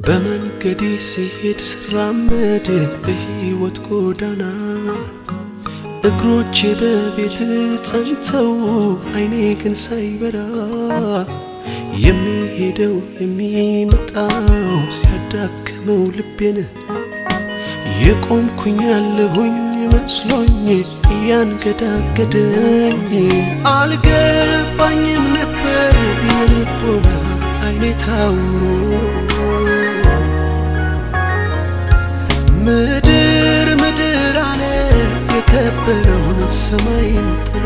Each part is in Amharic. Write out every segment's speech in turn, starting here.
በመንገዴ ሲሄድ ስራመድ በሕይወት ጎዳና እግሮቼ በቤት ጸንተው አይኔ ግን ሳይበራ የሚሄደው የሚመጣው ሲያዳክመው ልቤን የቆምኩኝ ያለሁኝ መስሎኝ እያንገዳገደኝ አልገባኝም ነበር የልቦና አይኔ ታውሮ ምድር ምድር አለ የከበረውን ሰማይን ጥሎ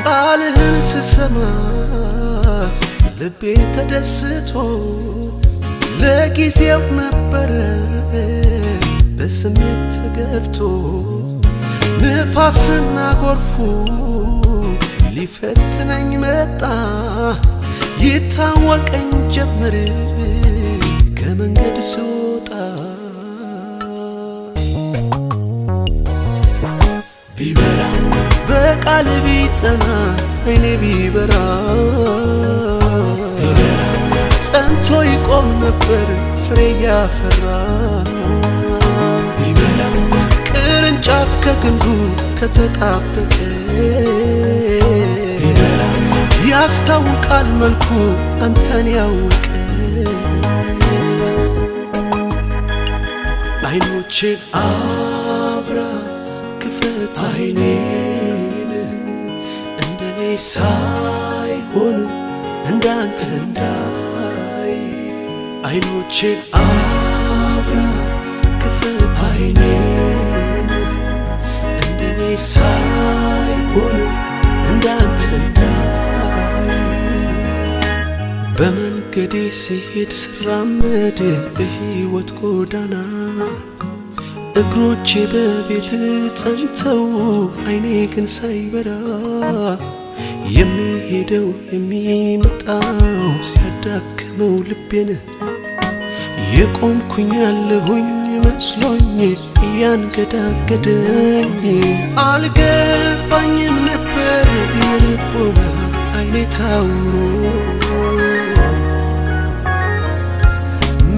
ቃልህን ስሰማ ልቤ ተደስቶ ለጊዜው ነበረ በስሜት ተገፍቶ ንፋስና ጎርፉ ሊፈትነኝ መጣ ይታወቀኝ ጀመር ከመንገድ ስወጣ ቢበራ በቃል ቢጸና አይኔ ቢበራ ጸንቶ ይቆም ነበር ፍሬ ያፈራ ቅርንጫፍ ከግንዱ ከተጣበቀ ያስታውቃል መልኩ አንተን ያወቀ አይኖቼን አብራ ክፈት አይኔን እንደኔ ሳይሆን እንዳንተ እንዳይ አይኖቼን አብራ ክፈት አይኔን እንደኔ ሳይሆን እንዳንተ እንዳይ በመንገዴ ሲሄድ ስራመድ በሕይወት ጎዳና እግሮቼ በቤት ጸንተው አይኔ ግን ሳይበራ የሚሄደው የሚመጣው ሲያዳክመው ልቤን የቆምኩኝ ያለሁኝ መስሎኝ እያንገዳገደኝ አልገባኝም ነበር የልቦና አይኔ ታውሮ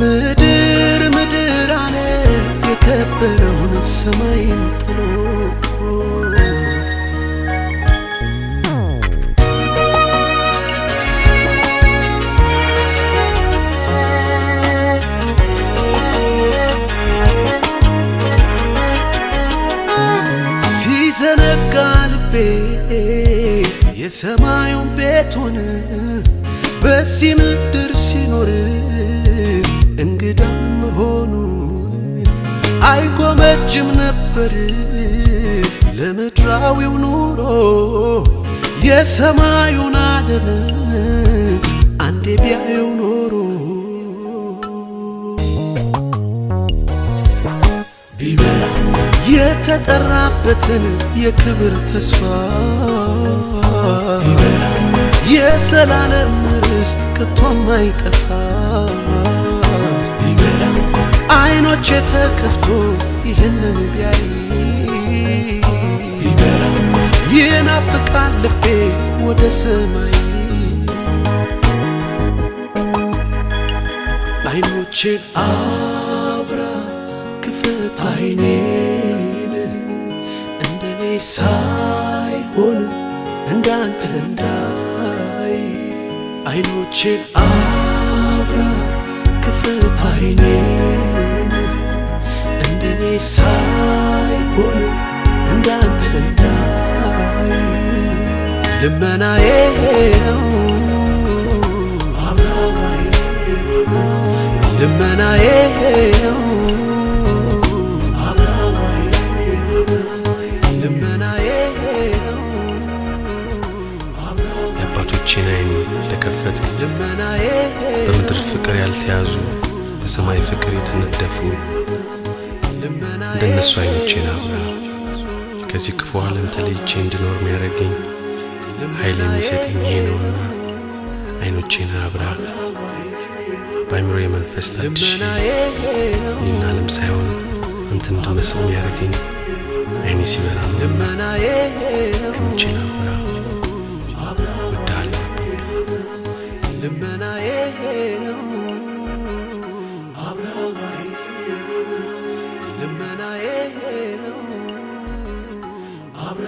ምድር ምድር አለ የከበረውን ሰማይን ጥሎ ሲዘነጋ ልቤ የሰማዩን ቤቱን በዚህ ምድር ሲኖር እንግዳ መሆኑን አይጎመጅም ነበር ለምድራዊው ኑሮ የሰማዩን ዓለም አንዴ ቢያየው ኖሮ ቢበራ የተጠራበትን የክብር ተስፋ ቢበራ የዘላለም ርስት ከቶ ማይጠፋ ቢበራ አይኖቼ ተከፍቶ ይህንን ቢያይ ቢበራ ይናፍቃል ልቤ ወደ ሰማይ አይኖቼን አብራ ክፈት አይኔን እንደኔ ሳይሆን እንዳንተ እንዳይ አይኖቼን አብራ ክፈት አይኔን እንደኔ ሳይሆን እንዳንተ እንዳይ ልመናዬ ነው አብራ ልመናዬ ነው የአባቶቼን አይን ለከፈትክ በምድር ፍቅር ያልተያዙ በሰማይ ፍቅር የተነደፉ እንደነሱ አይኖቼን አብራ ከዚህ ክፉ ዓለም ተለይቼ እንድኖር የሚያደርገኝ ኃይል የሚሰጠኝ ይሄ ነውና አይኖቼን አብራ ባይምሮዬ መንፈስ ታድሽ ይህን ዓለም ሳይሆን አንተ እንድመስል የሚያደርገኝ አይኔ ሲበራ ነውና አይኖቼን አብራ እወድሃለሁ ልመናዬ ነው አብራባይ ልመናዬ ነው አብራ